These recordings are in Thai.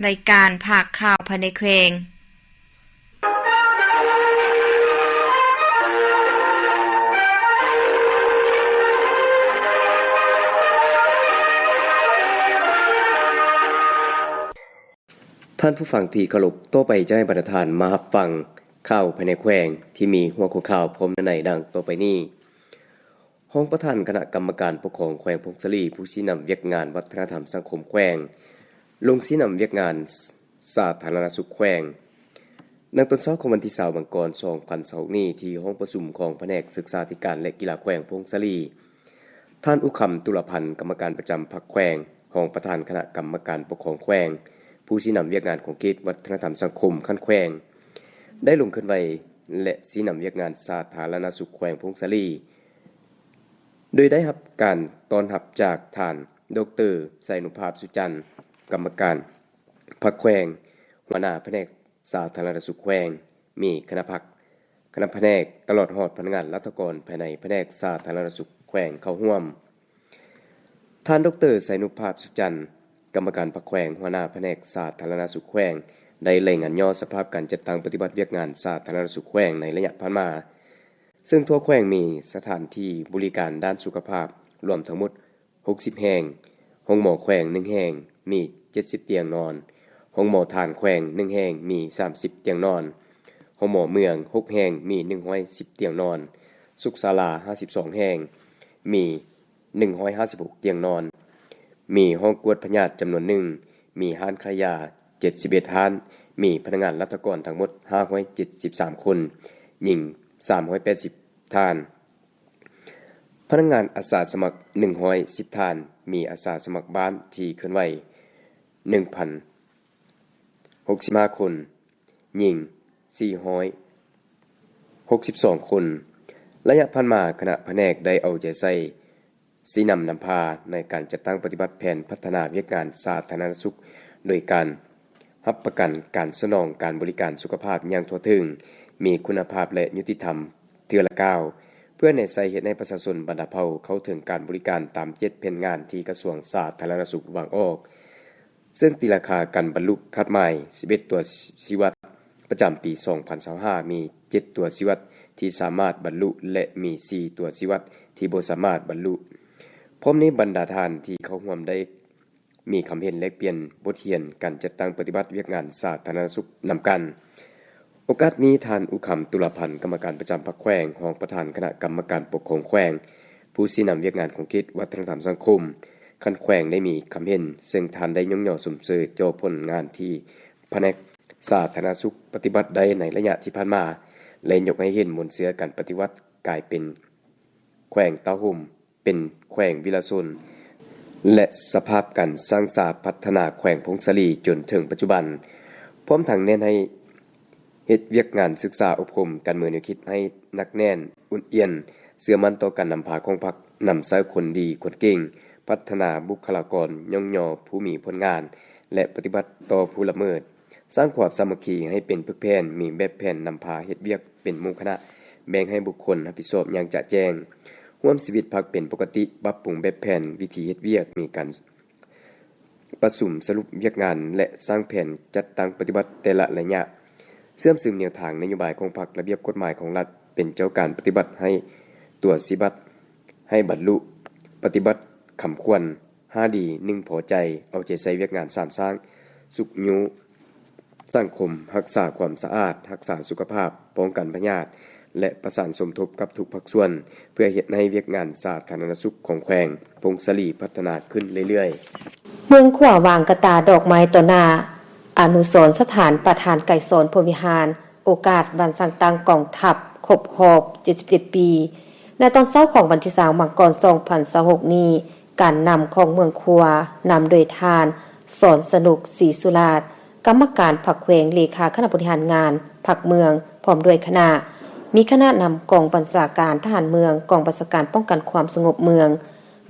รายการภาคข่าวภายในแขวงท่านผู้ฟังที่เคารพต่อไปจะให้บรรดาท่านมารับฟังข่าวภายในแขวงที่มีหัวข้อข่าวพร้อมในดังต่อไปนี้ห้องประธานคณะกรรมการปกครองแขวงพงศลีผู้ชี้นำเวียกงานวัฒนธรรมสังคมแขวงลงชี้นำเวียกงานสาธารณสุขแขวงในตอนเช้าของวันที่20มังกร2026นี้ที่ห้องประชุมของแผนกศึกษาธิการและกีฬาแขวงพงศลีท่านอุคำตุลพันธ์กรรมการประจำพรรคแขวงห้องประธานคณะกรรมการปกครองแขวงผู้ชี้นำเวียกงานของเขตวัฒนธรรมสังคมขั้นแขวงได้ลงขึ้นไว้และชี้นำเวียกงานสาธารณสุขแขวงพงศลีโดยได้รับการต้อนรับจากท่านดร.ไสนุภาพสุจันทร์กรรมการพรรคแขวงหัวหน้าแผนกสาธารณสุขแขวงมีคณะพรรคคณะแผนกตลอดฮอดพนักงานรัฐกรภายในแผนกสาธารณสุขแขวงเข้าร่วมท่านดร.ไสนุภาพสุจันทร์กรรมการพรรคแขวงหัวหน้าแผนกสาธารณสุขแขวงได้รายงานย่อสภาพการจัดตั้งปฏิบัติเวียกงานสาธารณสุขแขวงในระยะผ่านมาซึ่งทั่วแขวงมีสถานที่บริการด้านสุขภาพรวมทั้งหมด60แห่งห้องหมอแขวง1แห่งมี70เตียงนอนห้องหมอทานแขวง1แห่งมี30เตียงนอนห้องหมอเมือง6แห่งมี110เตียงนอนสุขศาลา52แห่งมี156เตียงนอนมีห้องกวดพยาธิจำนวน1มีห้านขายยา71ห้านมีพนักงานรัฐกรทั้งหมด573คนหญิง380ท่านพนักงานอาสาสมัคร110ท่านมีอาสาสมัครบ้านที่เคลื่อนไหว 1,065 คนหญิง462คนระยะผ่านมาคณะแผนกได้เอาใจใส่ชี้นำพาในการจัดตั้งปฏิบัติแผนพัฒนาเวียกงานสาธารณสุขโดยการรับประกันการสนองการบริการสุขภาพอย่างทั่วถึงมีคุณภาพและยุติธรรมเทื่อละก้าวเพื่อในใส่เฮ็ดให้ประชาชนบรรดาเผ่าเข้าถึงการบริการตาม7แผนงานที่กระทรวงสาธารณสุขวางออกซึ่งตีราคาการบรรลุคาดหมาย11ตัวชีวัตประจำปี2025มี7ตัวชีวัตที่สามารถบรรลุและมี4ตัวชีวัตที่บ่สามารถบรรลุพร้อมนี้บรรดาท่านที่เข้าร่วมได้มีคำเห็นแลกเปลี่ยนบทเรียนการจัดตั้งปฏิบัติเวียกงานสาธารณสุขนำกันโอกาสนี้ท่านอุคำตุลพันธ์กรรมการประจำพรรคแขวงรองประธานคณะกรรมการปกครองแขวงผู้ชี้นำเวียกงานของเขตวัฒนธรรมสังคมคันแขวงได้มีคำเห็นซึ่งท่านได้ยกย่อสมเสยต่อผลงานที่แผนกสาธารณสุขปฏิบัติได้ในระยะที่ผ่านมาและยกให้เห็นมนต์เสือการปฏิวัติกลายเป็นแขวงเต้าหุ่มเป็นแขวงวิลาชนและสภาพการสร้างสาพัฒนาแขวงพงศลีจนถึงปัจจุบันพร้อมทั้งเน้นให้เฮ็ดเวียกงานศึกษาอบรมการเมืองแนวคิดให้นักแน่นอุ่นเอียนเชื่อมั่นต่อการนำพาของพรรคนำใช้คนดีคนเก่งพัฒนาบุคลากรย่องย่อผู้มีผลงานและปฏิบัติต่อผู้ละเมิดสร้างความสามัคคีให้เป็นปึกแผ่นมีแบบแผนนำพาเฮ็ดเวียกเป็นหมู่คณะแบ่งให้บุคคลรับผิดชอบอย่างจะแจ้งร่วมชีวิตพรรคเป็นปกติปรับปรุงแบบแผนวิธีเฮ็ดเวียกมีการประชุมสรุปเวียกงานและสร้างแผนจัดตั้งปฏิบัติแต่ละระยะเสื่อมซึมแนวทางนโยบายของพรรคระเบียบกฎหมายของรัฐเป็นเจ้าการปฏิบัติให้ตัวสิบัติให้บรรลุปฏิบัติคำควร5ดี1พอใจเอาใจใส่เวียกงาน3สร้างสุขอยู่สังคมรักษาความสะอาดรักษาสุขภาพป้องกันพยาธิและประสานสมทบกับทุกภาคส่วนเพื่อเฮ็ดให้เวียกงานสาธารณสุขของแขวงพงศลีพัฒนาขึ้นเรื่อยๆเมืองขวาวางกระตาดอกไม้ต่อหน้าอนุสรณ์สถานประธานไก่สอนพรหมวิหารโอกาสวันสังตังกองทัพครบรอบ77ปีในตอนเช้าของวันที่3มังกร2026นี้การนำของเมืองขัวนำโดยทานสอนสนุกศรีสุราษฎร์กรรมการพรรคแขวงเลขาคณะบริหารงานพรรคเมืองพร้อมด้วยคณะมีคณะนำกองบัญชาการทหารเมืองกองบัญชาการป้องกันความสงบเมือง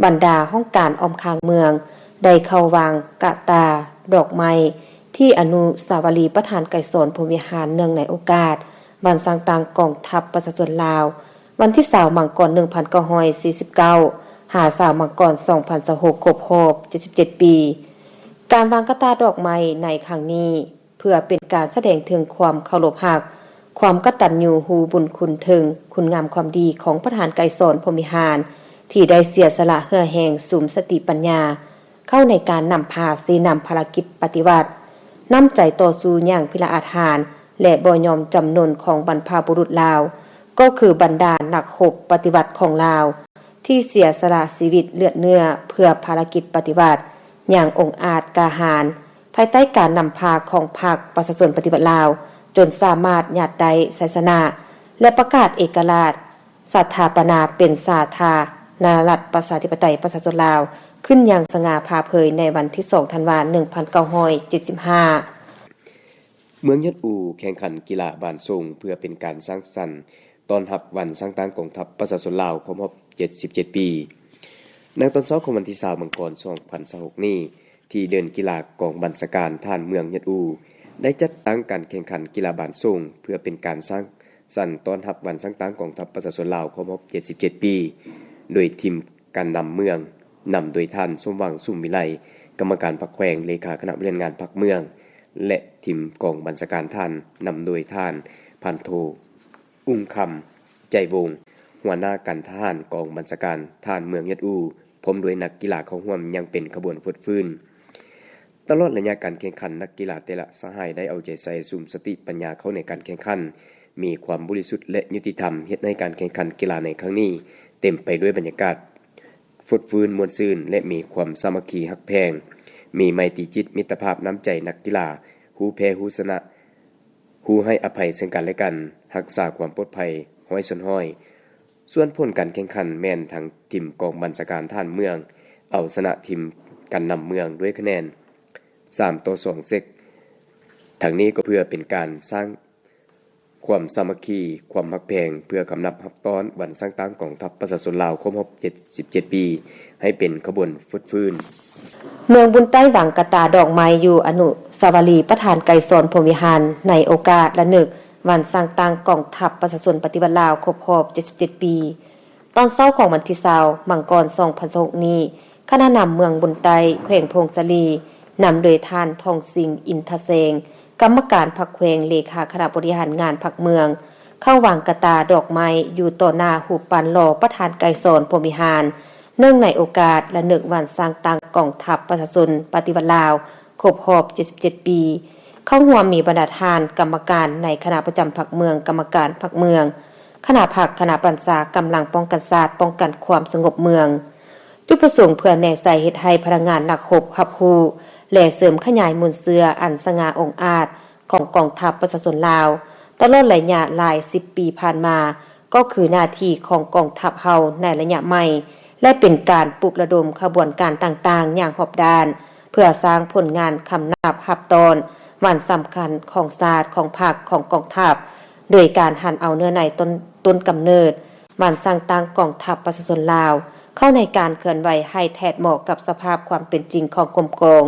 บรรดาห้องการออมคางเมืองได้เข้าวางกะตาดอกไม้ที่อนุสาวรีย์ประธานไก่สอนพรหมวิหารเนื่องในโอกาสวันสังตังกองทัพประชาชนลาววันที่20มังกร1949หา20มังกร2026ครบรอบ77ปี การวางกระตาดอกไม้ในครั้งนี้เพื่อเป็นการแสดงถึงความเคารพรักความกตัญญูหูบุญคุณถึงคุณงามความดีของประธานไกรสอนพรหมิหารที่ได้เสียสละเหื่อแห่งสุมสติปัญญาเข้าในการนำพาสีนำภารกิจปฏิวัตินำใจต่อสู้อย่างพิละอาถรรพ์และบ่ยอมจำนนของบรรพบุรุษลาวก็คือบรรดานักรบปฏิวัติของลาวที่เสียสละชีวิตเลือดเนื้อเพื่อภารกิจปฏิวัติอย่างองอาจกาหาญภายใต้การนำพาของพรรคประชาชนปฏิบัติลาวจนสามารถหยัดใดชัยชนะและประกาศเอกราชสถาปนาเป็นสาธารณรัฐประชาธิปไตยประชาชนลาวขึ้นอย่างสง่าผ่าเผยในวันที่2ธันวาคม1975เมืองยัดอูแข่งขันกีฬาบ้านทรงเพื่อเป็นการสร้างสรรค์ต้อนรับวันสร้างตั้งกองทัพประชาชนลาวครบรอบ77 ปีในตอนเช้าของวันที่20มังกร2026นี้ที่เดินกีฬากองบัญชาการฐานเมืองยัดอูได้จัดตั้งการแข่งขันกีฬาบ้านทรงเพื่อเป็นการสร้างสรรค์ต้อนรับวันสร้างตั้งกองทัพประชาชนลาวครบรอบ77 ปีโดยทีมการนำเมืองนำโดยท่านสมหวังสุมวิไลกรรมการพรรคแขวงเลขาคณะบริหารงานพรรคเมืองและทีมกองบัญชาการท่านนำโดยท่านพันโทอุ้งคำใจวงศ์หัวหน้าการทหารกองบัญชาการท่านเมืองยัดอูพร้อมด้วยนักกีฬาเข้าร่วมยังเป็นขบวนฟึดฟื้นตลอดระยะการแข่งขันนักกีฬาแต่ละสหายได้เอาใจใส่สุมสติปัญญาเข้าในการแข่งขันมีความบริสุทธิ์และยุติธรรมเฮ็ดให้การแข่งขันกีฬาในครั้งนี้เต็มไปด้วยบรรยากาศฟึดฟื้นม่วนซื่นและมีความสามัคคีฮักแพงมีไมตรีจิตมิตรภาพน้ำใจนักกีฬาฮู้แพ้ฮู้ชนะฮู้ให้อภัยซึ่งกันและกันรักษาความปลอดภัยห้อยส่วนห้อยส่วนผลการแข่งขันแม่นทางทีมกองบัญชาการท่านเมืองเอาชนะทีมกันนำเมืองด้วยคะแนน3-2เซตทางนี้ก็เพื่อเป็นการสร้างความสามัคคีความฮักแพงเพื่อกำนับรับต้อนวันสร้างตั้งกองทัพประชาชนลาวครบรอบ77 ปีให้เป็นขบวนฟึดฟื้นเมืองบุญใต้หวังกระตาดอกไม้อยู่อนุสาวรีย์ประธานไกรสอนพรหมวิหารในโอกาสละนึกวันสร้างตั้งกองทัพประชาชนปฏิวัติลาวครบรอบ77 ปีตอนเช้าของวันที่20มังกร2026นี้คณะนำเมืองบุญใต้แขวงพงศลีนำโดยท่านทองสิงห์อินทเสงกรรมการพรรคแขวงเลขาคณะบริหารงานพรรคเมืองเข้าวางกระตาดอกไม้อยู่ต่อหน้าหูปปานหล่อประธานไกรสอนพรหมวิหารเนื่องในโอกาสละนึกวันสร้างตั้งกองทัพประชาชนปฏิวัติลาวครบรอบ77 ปีเข้าร่วมมีบรรดาท่านกรรมการในคณะประจำพรรคเมืองกรรมการพรรคเมืองคณะพรรคคณะบัญชากำลังป้องกันศาสตร์ป้องกันความสงบเมืองจุดประสงค์เพื่อแนใส่เฮ็ดให้พนักงานนักรบรับรู้และเสริมขยายมูลเสืออันสง่าองอาจของกองทัพประชาชนลาวตลอดระยะหลาย10 ปีผ่านมาก็คือหน้าที่ของกองทัพเฮาในระยะใหม่และเป็นการปลุกระดมขบวนการต่างๆอย่างรอบด้านเพื่อสร้างผลงานคำนับรับตอนวันสำคัญของศาสตร์ของพรรคของกองทัพโดยการหันเอาเนื้อในต้นกำเนิดวันสร้างตั้งกองทัพประชาชนลาวเข้าในการเคลื่อนไหวให้แทดเหมาะกับสภาพความเป็นจริงของกรมกอง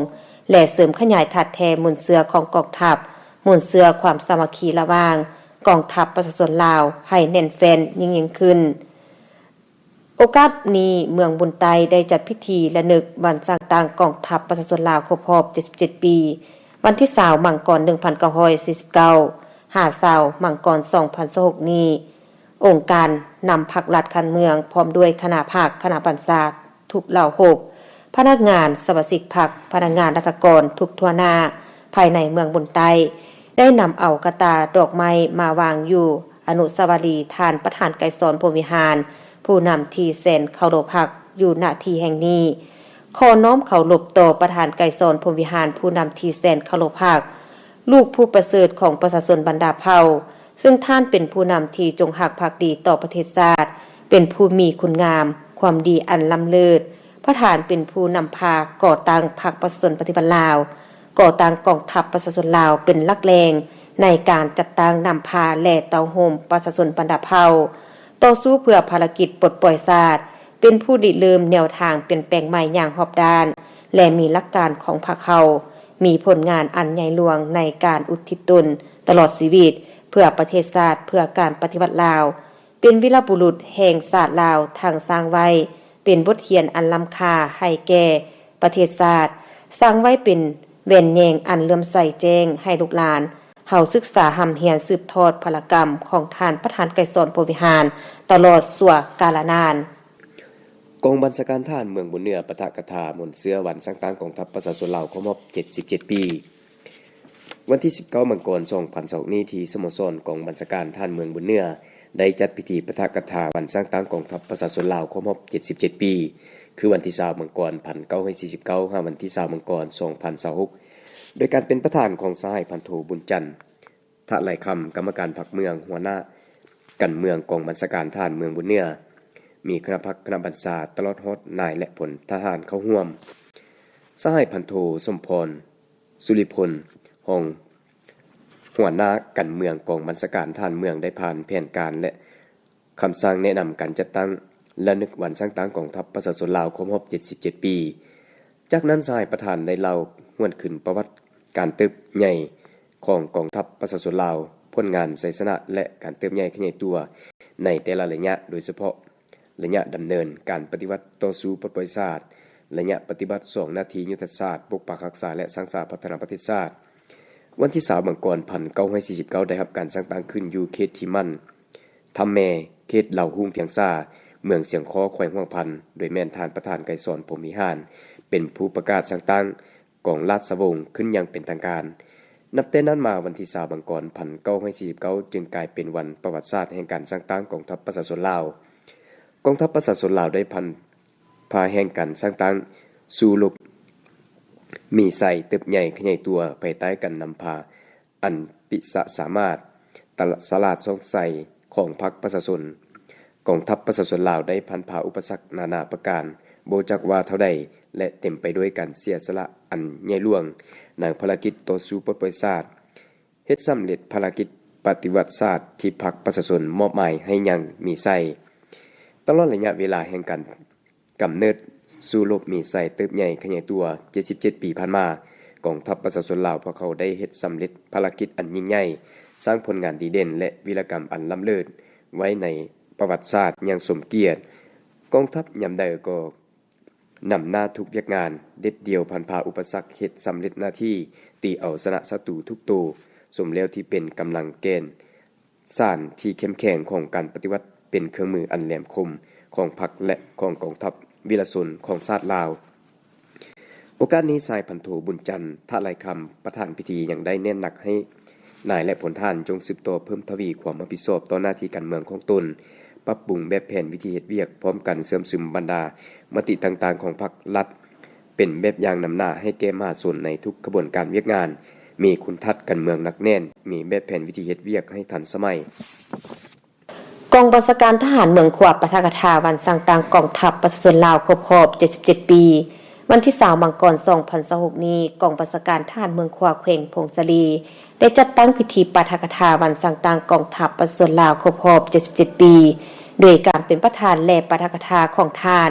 และเสริมขยายถัดแทมูลเสือของกองทัพมูลเสือความสามัคคีระหว่างกองทัพประชาชนลาวให้แน่นแฟ้นยิ่งขึ้นโอกาสนี้เมืองบุญไตได้จัดพิธีระลึกวันสร้างตั้งกองทัพประชาชนลาวครบรอบ77 ปีวันที่20มังกร1949 20มังกร2026นี้องค์การนำพรรครัฐคันเมืองพร้อมด้วยคณะพรรคคณะบัญชาทุกเหล่า6พนักงานสมาชิกพรรคพนักงานราชการทุกทั่วหน้าภายในเมืองบุญไตได้นำเอากระตาดอกไม้มาวางอยู่อนุสาวรีย์ท่านประธานไกรสอนพรหมวิหารผู้นำที่แสนเคารพรักอยู่ณที่แห่งนี้ขอน้อมเคารพต่อประธานไกรสอนพรหมวิหารผู้นำที่แสนเคารพรักลูกผู้ประเสริฐของประชาชนบรรดาเผ่าซึ่งท่านเป็นผู้นำที่จงรักภักดีต่อประเทศชาติเป็นผู้มีคุณงามความดีอันล้ำเลิศพระฐานเป็นผู้นำพาก่อตั้งพรรคประชาชนปฏิวัติลาวก่อตั้งกองทัพประชาชนลาวเป็นหลักแรงในการจัดตั้งนำพาและเตาโฮมประชาชนบรรดาเผ่าต่อสู้เพื่อภารกิจปลดปล่อยชาติเป็นผู้ริเริ่มแนวทางเปลี่ยนแปลงใหม่อย่างรอบด้านและมีหลักการของพรรคเฮามีผลงานอันใหญ่หลวงในการอุทิศตนตลอดชีวิตเพื่อประเทศชาติเพื่อการปฏิวัติลาวเป็นวีรบุรุษแห่งชาติลาวทางสร้างไว้เป็นบทเรียนอันล้ำค่าให้แก่ประเทศชาติ สร้างไว้เป็นแว่นแยงอันเลื่อมใสแจ้งให้ลูกหลานเฮาศึกษาหำเฮียนสืบทอดพลกรรมของท่านประธานไกรสอนโพวิหารตลอดสั่วกาลนานกองบัญชาการทหารเมืองบุญเหนือปะทะกะทามนต์เสื้อวันสังต่างกองทัพประชาชนลาวครบรอบ77 ปีวันที่19มังกร2022นี้ที่สโมสรกองบัญชาการทหารเมืองบุญเหนือได้จัดพิธีปะทะกะทาวันสังต่างกองทัพประชาชนลาวครบรอบ77 ปีคือวันที่20มังกร1949ถึงวันที่20มังกร2026โดยการเป็นประธานของสหายพันโทบุญจันทร์ทะไหลคำกรรมการพรรคเมืองหัวหน้ากันเมืองกองบัญชาการทหารเมืองบุญเหนือมีคณะพรรคคณะบัญชาตลอดฮอดนายและผลทหารเข้าร่วมสหายพันโทสมพรสุริพลห้องหัวหน้ากันเมืองกองบัญชาการทหารเมืองได้ผ่านแผนการและคำสั่งแนะนำการจัดตั้งและนึกวันสร้างตั้งกองทัพประชาชนลาวครบรอบ77 ปีจากนั้นสหายประธานได้เล่าหวนขึ้นประวัติการเติบใหญ่ของกองทัพประชาชนลาวผลงานไสยชนะและการเติบใหญ่ขยายตัวในแต่ละระยะโดยเฉพาะระยะดำเนินการปฏิวัติต่อสู้ปลดปล่อยชาติระยะปฏิบัติ2นาทียุทธศาสตร์ปกปักรักษาและสร้างสรรค์พัฒนาประเทศชาติวันที่20มังกร1949ได้รับการสร้างตั้งขึ้นอยู่เขตที่มั่นทำแม่เขตเหล่าหุ้มเพียงซ่าเมืองเสียงคอแขวงห้วงพันโดยแม่นทานประธานไกรสอนพรหมวิหารเป็นผู้ประกาศสร้างตั้งกองราชวงศ์ขึ้นอย่างเป็นทางการนับแต่นั้นมาวันที่20มังกร1949จึงกลายเป็นวันประวัติศาสตร์แห่งการสร้างตั้งกองทัพประชาชนลาวกองทัพประชาชนลาวได้พาแห่งกันสร้างตั้งสู่รบมีใส่ตึบใหญ่ขยายตัวภายใต้กันนำพาอันปิสะสามารถสลาดสงสัยของพรรคประชาชนกองทัพประชาชนลาวได้พันผ่าอุปสรรคนานาประการบ่จักว่าเท่าใดและเต็มไปด้วยการเสียสละอันใหญ่หลวงในภารกิจต่อสู้ปลดปล่อยชาติเฮ็ดสำเร็จภารกิจปฏิวัติศาสตร์ที่พรรคประชาชนมอบหมายให้ยังมีใส่ตลอดระยะเวลาแห่งการกำเนิดสู่รบมีใส่เติบใหญ่ขยายตัว77 ปีผ่านมากองทัพประชาชนลาวพวกเขาได้เฮ็ดสำเร็จภารกิจอันยิ่งใหญ่สร้างผลงานดีเด่นและวีรกรรมอันล้ำเลิศไว้ในประวัติศาสตร์อย่างสมเกียรติกองทัพยามใดก็นำหน้าทุกเวียกงานเด็ดเดียวพันพาอุปสรรคเฮ็ดสำเร็จหน้าที่ตีเอาชนะศัตรูทุกตัวสมแล้วที่เป็นกำลังแกนสร้างที่เข้มแข็งของการปฏิวัติเป็นเครื่องมืออันแหลมคมของพรรคและของกองทัพวีรชนของชาติลาวโอกาสนี้สายพันโทบุญจันทร์ทะไหลคำประธานพิธียังได้เน้นหนักให้นายและผลทานจงสืบต่อเพิ่มทวีความรับผิดชอบต่อหน้าที่การเมืองของตนปรับปรุงแบบแผนวิธีเฮ็ดเวียกพร้อมกันเสริมซึมบรรดามติต่างๆของพรรครัฐเป็นแบบอย่างนำหน้าให้แก่มหาชนในทุกกระบวนการเวียกงานมีคุณทัศน์การเมืองหนักแน่นมีแบบแผนวิธีเฮ็ดเวียกให้ทันสมัยกองบัญชาการทหารเมืองขวบปะทะกะทาวันสร้างตั้งกองทัพประชาชนลาวครบรอบ77 ปีวันที่20มังกร2026นี้กองบัญชาการทหารเมืองขวบแขวงพงศลีได้จัดตั้งพิธีปะทะกะทาวันสร้างตั้งกองทัพประชาชนลาวครบรอบ77 ปีโดยการเป็นประธานและปะทะกะทาของทาน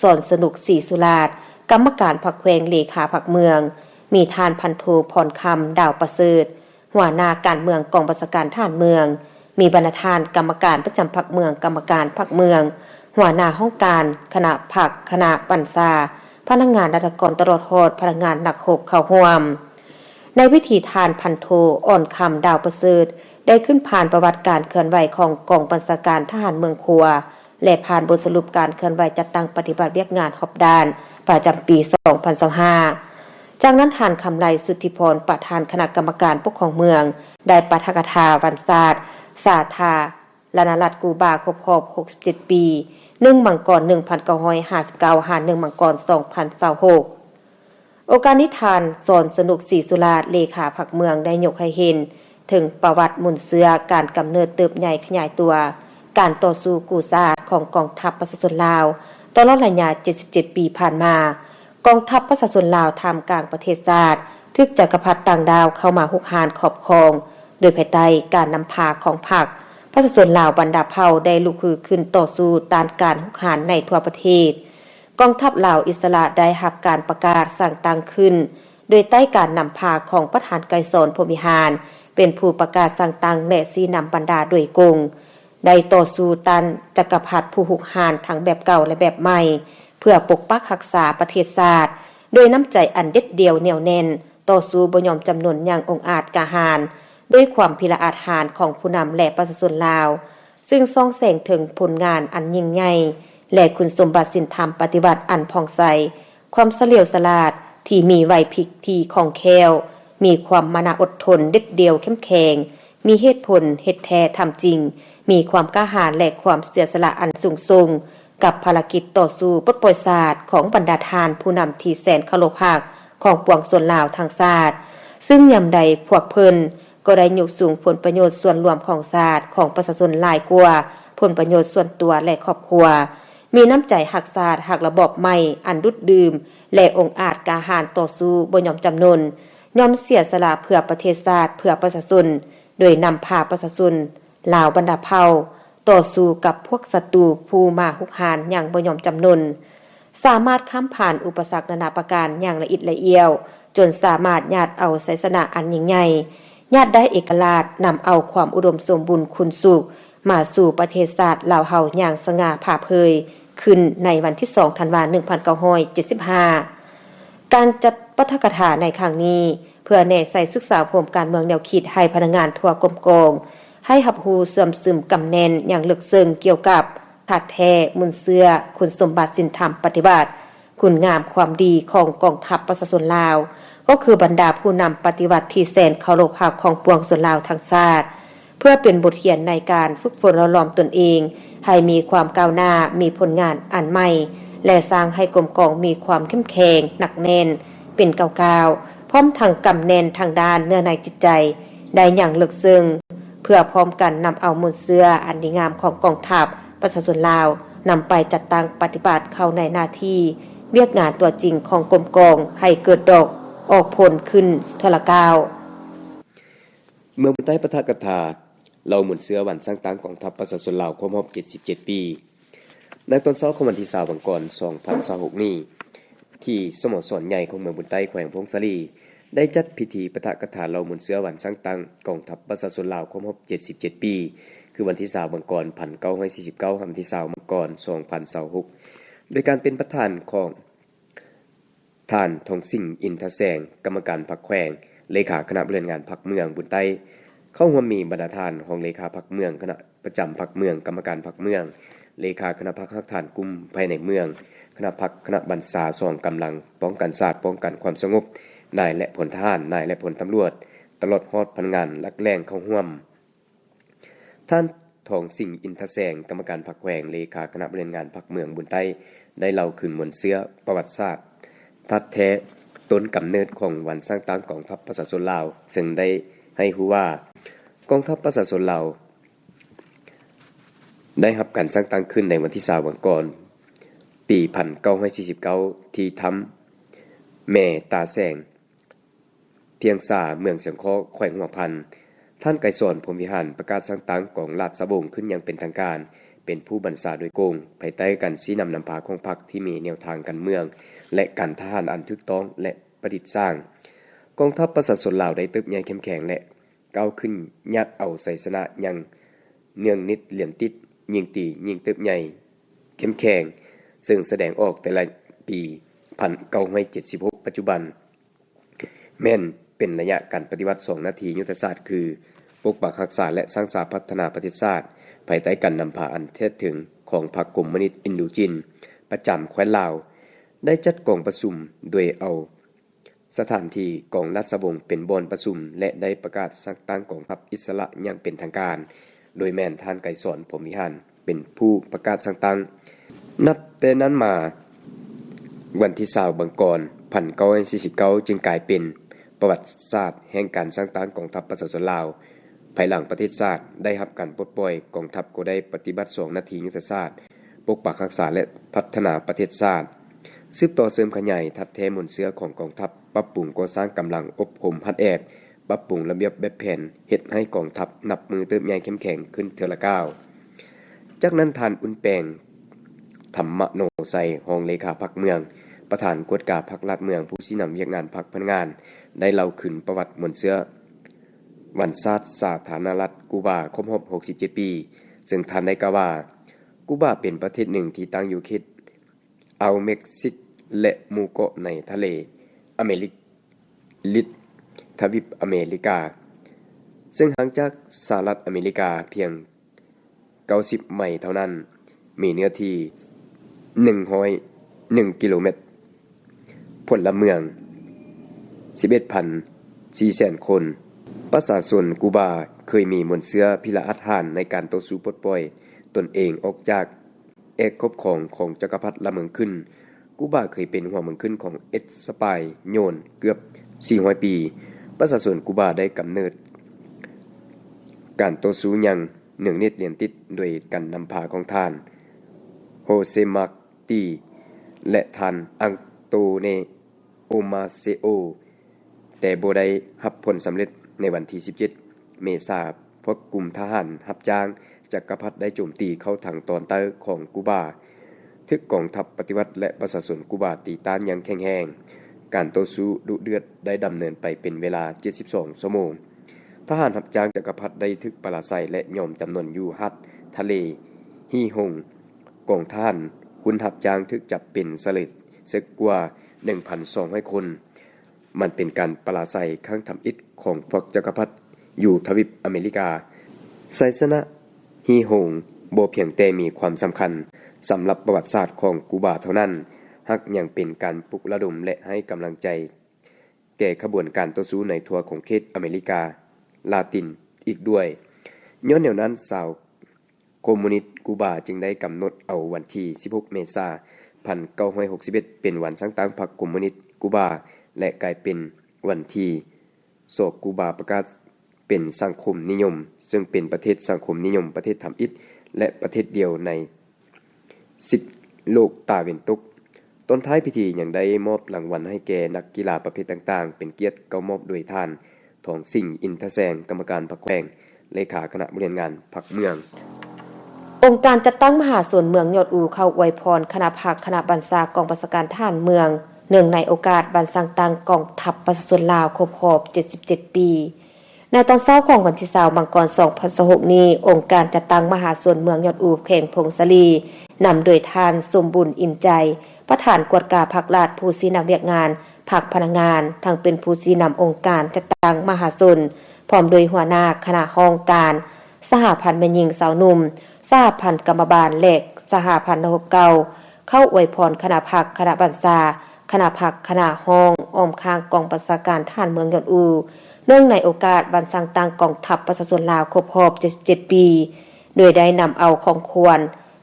สอนสนุกศรีสุราษฎร์กรรมการพรรคแขวงเลขาพรรคเมืองมีทานพันโทพรคำดาวประเสริฐหัวหน้าการเมืองกองบัญชาการทหารเมืองมีบรรณาธิการกรรมการประจำพรรคเมืองกรรมการพรรคเมืองหัวหน้าห้องการคณะพรรคคณะบัญชาพนักงานราชการตลอดฮอดพนักงานนักโขบเข้าร่วมในวิธีทานพันโทอ่อนคำดาวประเสริฐได้ขึ้นผ่านประวัติการเคลื่อนไหวของกองบัญชาการทหารเมืองครัวและผ่านบทสรุปการเคลื่อนไหวจัดตั้งปฏิบัติเวียกงานรอบด้านประจำปี2025จากนั้นทานคำไลสุทธิพรประธานคณะกรรมการปกครองเมืองได้ปะทะกะทาวันศาสตร์สาธาลานารัฐกูบาครบรอบ67 ปี1มังกร1959หา1มังกร2026โอกาสนิทานสอนสนุกศรีสุราษฎร์เลขาพรรคเมืองได้ยกให้เห็นถึงประวัติหมุนเสือการกำเนิดเติบใหญ่ขยายตัวการต่อสู้กู้ชาติของกองทัพประชาชนลาวตลอดระยะ77 ปีผ่านมากองทัพประชาชนลาวท่ามกลางประเทศชาติทึกจักรพรรดิต่างดาวเข้ามาหุกหานครอบครองโดยภายใต้การนำพาของพรรคประชาชนลาวบรรดาเผ่าได้ลุกฮือขึ้นต่อสู้ต้านการหุกหานในทั่วประเทศกองทัพลาวอิสระได้รับการประกาศสร้างตั้งขึ้นโดยใต้การนำพาของประธานไกรสอนพรหมวิหารเป็นผู้ประกาศสร้างตั้งและชี้นำบรรดาโดยกงได้ต่อสู้ต้านจักรพรรดิผู้หุกหานทั้งแบบเก่าและแบบใหม่เพื่อปกปักรักษาประเทศชาติ โดยน้ำใจอันเด็ดเดี่ยวเหนียวแน่นต่อสู้บ่ยอมจำนนอย่างองอาจกาหาญด้วยความพิละอาจหาญของผู้นำและประชาชนลาวซึ่งส่องแสงถึงผลงานอันยิ่งใหญ่และคุณสมบัติศีลธรรมปฏิบัติอันผ่องใสความเฉลียวฉลาดที่มีไหวพริบที่คล่องแคล่วมีความมานะอดทนเด็ดเดี่ยวเข้มแข็งมีเหตุผลเฮ็ดแท้ทำจริงมีความกล้าหาญและความเสียสละอันสูงส่งกับภารกิจต่อสู้ปลดปล่อยชาติของบรรดาทานผู้นำที่แสนเคารพรักของปวงชนลาวทั้งชาติซึ่งยามใดพวกเพิ่นก็ได้ยกสูงผลประโยชน์ส่วนรวมของชาติของประชาชนหลายกว่าผลประโยชน์ส่วนตัวและครอบครัวมีน้ำใจหักชาติหักระบอบใหม่อันดุดดื่มและองอาจกาหาญต่อสู้บ่ยอมจำนนยอมเสียสละเพื่อประเทศชาติเพื่อประชาชนโดยนำพาประชาชนลาวบรรดาเผ่าต่อสู้กับพวกศัตรูผู้มาหุกหาญอย่างบ่ยอมจำนนสามารถข้ามผ่านอุปสรรคนานาประการอย่างละเอียดละเอียวจนสามารถญาติเอาไสสนะอันยิ่งใหญ่ญาติได้เอกราชนำเอาความอุดมสมบูรณ์คุณสุขมาสู่ประเทศชาติลาวเฮาอย่างสง่าผ่าเผยขึ้นในวันที่2ธันวาคม1975การจัดปาฐกถาในครั้งนี้เพื่อแน่ใส่ศึกษาพรมการเมืองแนวคิดให้พนักงานทั่วกรมกองให้รับรู้เสื่อมซึมกำแน่นอย่างลึกซึ้งเกี่ยวกับธาตุแท้มุนเสื้อคุณสมบัติศีลธรรมปฏิบัติคุณงามความดีของกองทัพประชาชนลาวก็คือบรรดาผู้นำปฏิบัติที่แสนเคารพรักของปวงชนลาวทั้งชาติเพื่อเป็นบทเรียนในการฝึกฝนหล่อหลอมตนเองให้มีความก้าวหน้ามีผลงานอันใหม่และสร้างให้กรมกองมีความเข้มแข็งหนักแน่นเป็นก้าวๆพร้อมทั้งกำแน่นทางด้านเนื้อในจิตใจได้อย่างลึกซึ้งเพื่อพร้อมกันนำเอามนต์เสื้ออันดีงามของกองทัพประชาชนลาวนำไปจัดตั้งปฏิบัติเข้าในหน้าที่เวียกงานตัวจริงของกรมกองให้เกิดดอกออกผลขึ้นทละก้าวเมื่อใต้ปาฐกถาเราหมุนเสื้อวันสร้างตั้งกองทัพประชาชนลาวครบรอบ77ปีในตอนเช้าของวันที่20 กันยายน 2026นี้ที่สโมสรใหญ่ของเมืองบุญใต้แขวงพงศาลีได้จัดพิธีปาฐกถาเราหมุนเสื้อวันสร้างตั้งกองทัพประชาชนลาวครบรอบ77ปีคือวันที่20 กันยายน 1949วันที่20 กันยายน 2026โดยการเป็นประธานของท่านทองสิ่งอินทแสงกรรมการพรรคแขวงเลขาคณะบริหารงานพรรคเมืองบุญใต้เข้าร่วมมีบรรดาท่านของเลขาพรรคเมืองคณะประจำพรรคเมืองกรรมการพรรคเมืองเลขาคณะพรรคฮักฐานกลุ่มภายในเมืองคณะพรรคคณะบรรษาส่องกำลังป้องกันชาติป้องกันความสงบนายและพลทหารนายและพลตำรวจตลอดฮอดพนักงานลักแรงเข้าร่วมท่านทองสิ่งอินทแสงกรรมการพรรคแขวงเลขาคณะบริหารงานพรรคเมืองบุญใต้ได้เล่าขึ้นบนเสื้อประวัติศาสตร์ทัดแท้ต้นกำเนิดของวันสร้างตั้งกองทัพประชาชนลาวซึ่งได้ให้รู้ว่ากองทัพประชาชนลาวได้รับการสร้างตั้งขึ้นในวันที่20 กันยายน ปี 1949 ที่ถ้ำแม่ตาแสงเพียงสาเมืองเสียงเคาะแขวงหัวพันท่านไกรสอนพรหมวิหารประกาศสร้างตั้งกองราชวงศ์ขึ้นอย่างเป็นทางการเป็นผู้บัญชาโดยโกงภายใต้การชี้นำนำพาของพรรคที่มีแนวทางการเมืองและการทหารอันถูกต้องและประดิษฐ์สร้างกองทัพประชาชนลาวได้เติบใหญ่เข้มแข็งและก้าวขึ้นยัดเอาไสชนะอย่างเนื่องนิดเหลี่ยมติดยิงตียิงเติบใหญ่เข้มแข็งซึ่งแสดงออกแต่ละปี1976ปัจจุบันแม่นเป็นระยะการปฏิวัติ2นาทียุทธศาสตร์คือปกปักรักษาและสร้างสรรค์พัฒนาประเทศชาติภายใต้การนำพาอันแท้ถึงของพรรคคอมมิวนิสต์อินโดจีนประจำแคว้นลาวได้จัดกองประชุมโดยเอาสถานที่กองราชวงศ์เป็นบ่อนประชุมและได้ประกาศสร้างตั้งกองทัพอิสระอย่างเป็นทางการโดยแม่นท่านไกรสอนพรหมวิหารเป็นผู้ประกาศสร้างตั้งนับแต่นั้นมาวันที่20 กันยายน 1949จึงกลายเป็นประวัติศาสตร์แห่งการสร้างตั้งกองทัพประชาชนลาวภายหลังประเทศชาติได้รับการปลดปล่อยกองทัพก็ได้ปฏิบัติ2นาทียุทธศาสตร์ปกปักรักษาและพัฒนาประเทศชาติสืบต่อเสริมขยายทัดแท้หมุนเสื้อของกองทัพปรับปรุงก่อสร้างกำลังอบรมพัดแอกปรับปรุงระเบียบแบบแผนเฮ็ดให้กองทัพนับมือเติบใหญ่เข้มแข็งขึ้นเทื่อละก้าวจากนั้นท่านอุ่นแปงธรรมโนไสรองเลขาพรรคเมืองประธานกวดกาพรรคลาดเมืองผู้ชี้นำเวียกงานพรรคพนักงานได้เล่าขึ้นประวัติหมุนเสื้อวันชาติสาธารณรัฐกูบาครบรอบ67ปีซึ่งท่านได้กล่าวว่ากูบาเป็นประเทศหนึ่งที่ตั้งอยู่เขตอัลเม็กซิก และหมู่เกาะในทะเลอเมริกลิดทวีปอเมริกาซึ่งห่างจากสหรัฐอเมริกาเพียง90 ไมล์เท่านั้นมีเนื้อที่101กิโลเมตรพลเมือง 11,400,000 คนประชาชนกูบาเคยมีมนต์เสื้อพิละอัฐานในการต่อสู้ปลดปล่อยตนเองออกจากเอกภพของจักรพรรดิละเมืองขึ้นกูบาเคยเป็นหัวเมืองขึ้นของเอสปายโยนเกือบ400 ปีประชาชนกูบาได้กำเนิดการต่อสู้อย่างเนื่องนิดเรียนติดโดยการนำพาของท่านโฮเซมาร์ตีและท่านอังโตเนโอมาเซโอแต่บ่ได้รับผลสำเร็จในวันที่17 เมษายนเพราะกลุ่มทหารรับจ้างจักรพรรดิได้โจมตีเข้าทางตอนใต้ของกูบาทึกกองทัพปฏิวัติและประชาชนกูบาตีต้านอย่างแข็งแรงการต่อสู้ดุเดือดได้ดำเนินไปเป็นเวลา72 ชั่วโมงทหารรับจ้างจักรพรรดิได้ทึกปราศัยและยอมจำนวนอยู่หัดทะเลฮีฮงกองทหารคุณรับจ้างทึกจับเป็นสลิดสึกกว่า 1,200 คนมันเป็นการปราศัยครั้งทำอิฐของพวกจักรพรรดิอยู่ทวีปอเมริกาไซสนะฮีฮงบ่เพียงแต่มีความสำคัญสำหรับประวัติศาสตร์ของกูบาเท่านั้นฮักยังเป็นการปลุกระดมและให้กำลังใจแก่ขบวนการต่อสู้ในทั่วของเขตอเมริกาลาตินอีกด้วยย้อนแนวนั้นชาวคอมมิวนิสต์กูบาจึงได้กำหนดเอาวันที่16 เมษายน 1961เป็นวันสังตั้งพรรคคอมมิวนิสต์กูบาและกลายเป็นวันที่โศกกูบาประกาศเป็นสังคมนิยมซึ่งเป็นประเทศสังคมนิยมประเทศทำอิฐและประเทศเดียวใน10โลกตาเวนตกต้นท้ายพิธียังได้มอบรางวัลให้แก่นักกีฬาประเภทต่างๆเป็นเกียรติเก่ามอบโดยท่านทองสิงห์อินทแสงกรรมการพรรคแขวงเลขาคณะบริหารงานพรรคเมืององค์การจัดตั้งมหาสวนเมืองยอดอูเข้าอวยพรคณะพรรคคณะบรรษากองบัญชาการทหารเมืองเนื่องในโอกาสวันสังตั้งกองทัพประชาชนลาวครบรอบ77 ปีในตอนเช้าของวันที่20มังกร2026นี้องค์การจัดตั้งมหาสวนเมืองยอดอูแขวงพงศลีนำโดยท่านสมบุญอินใจประธานกวดกาภาคราชผู้ชี้นำเวียกงานภาคพนักงานทั้งเป็นผู้ชี้นำองค์การจัดตั้งมหาชนพร้อมโดยหัวหน้าคณะห้องการสหพันธ์แม่หญิงสาวหนุ่มสหพันธ์กรรมบาลและสหพันธ์นกเก่าเข้าอวยพรคณะพรรคคณะบรรษาคณะพรรคคณะห้องอ้อมข้างกองบัญชาการทหารเมืองยอดอูเนื่องในโอกาสวันสังตั้งกองทัพประชาชนลาวครบรอบ77 ปีโดยได้นำเอาของควร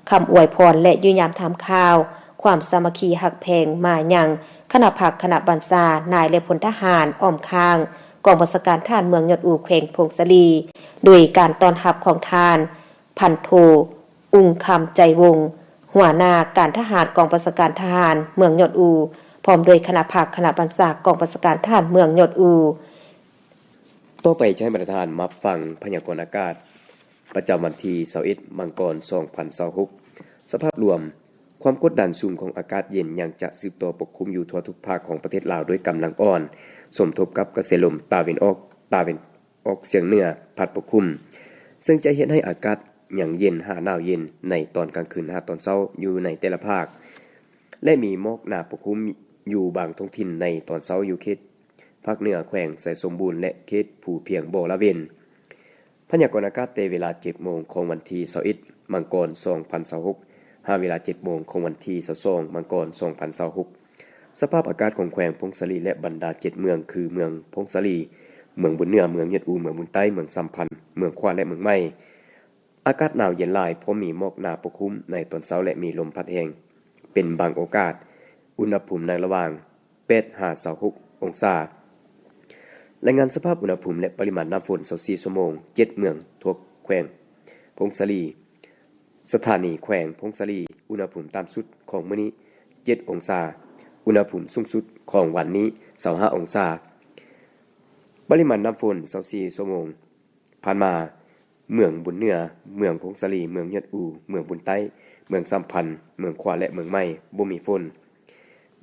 คำอวยพรและยืนยันถามข่าวความสามัคคีหักแพงมายังคณะพรรคคณะบรรษานายและพลทหารอ้อมข้างกองบัญชาการทหารเมืองยอดอูแขวงพงศลีโดยการต้อนรับของทานพันโทอุงคำใจวงหัวหน้าการทหารกองบัญชาการทหารเมืองยอดอูพร้อมโดยคณะพรรคคณะบรรษากองบัญชาการทหารเมืองยอดอูต่อไปใช้ประธานมาฟังพยากรณ์อากาศประจำวันที่21มังกร2026สภาพรวมความกดดันสูงของอากาศเย็นยังจะสืบต่อปกคลุมอยู่ทั่วทุกภาคของประเทศลาวด้วยกำลังอ่อนสมทบกับกระแสลมตะวันออกเฉียงเหนือพัดปกคลุมซึ่งจะเฮ็ดให้อากาศอย่างเย็นหาหนาวเย็นในตอนกลางคืนหาตอนเช้าอยู่ในแต่ละภาคและมีหมอกหนาปกคลุมอยู่บางท้องถิ่นในตอนเช้าอยู่เขตภาคเหนือแขวงไสสมบูรณ์และเขตภูเพียงบ่อละเวนพยากรณ์อากาศในเวลา 7:00 นของวันที่21มังกร2026เวลา 7:00 นของวันที่22มังกร2026สภาพอากาศของแขวงพงศลีและบรรดา7เมืองคือเมืองพงศลีเมืองบุญเหนือเมืองยอดอูเมืองบุญใต้เมืองสัมพันธ์เมืองควานและเมืองใหม่อากาศหนาวเย็นหลายเพราะมีหมอกหนาปกคลุมในตอนเช้าและมีลมพัดแรงเป็นบางโอกาสอุณหภูมิในระหว่าง8-26องศารายงานสภาพอุณหภูมิและปริมาณน้ำฝน24ชั่วโมง7เมืองทั่วแขวงพงศลีสถานีแขวงพงศลีอุณหภูมิต่ำสุดของมื้อนี้7องศาอุณหภูมิสูงสุดของวันนี้25องศาปริมาณน้ำฝน24ชั่วโมงผ่านมาเมืองบุญเหนือเมืองพงศลีเมืองยอดอูเมืองบุญใต้เมืองสัมพันธ์เมืองควาและเมืองใหม่บ่มีฝน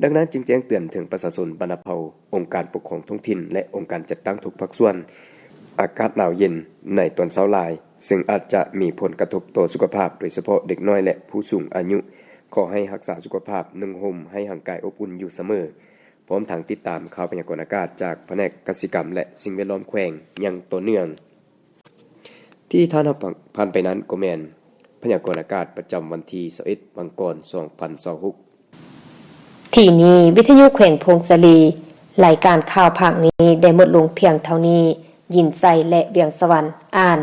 ดังนั้นจึงแจ้งเตือนถึงประชาชนบรรณเผ่าองค์การปกครองท้องถิ่นและองค์การจัดตั้งทุกภาคส่วนอากาศหนาวเย็นในตอนเช้าหลายซึ่งอาจจะมีผลกระทบต่อสุขภาพโดยเฉพาะเด็กน้อยและผู้สูงอายุ ขอให้รักษาสุขภาพนุ่งห่มให้ร่างกายอบอุ่นอยู่เสมอพร้อมทั้งติดตามข่าวพยากรณ์อากาศจากแผนกกสิกรรมและสิ่งแวดล้อมแขวงอย่างต่อเนื่องที่ท่านผ่านไปนั้นก็แม่นพยากรณ์อากาศประจำวันที่21 มังกร 2026ที่นี้วิทยุแขวงพงศลีรายการข่าวภาคนี้ได้หมดลงเพียงเท่านี้ยินไซและเวียงสวรรค์อ่าน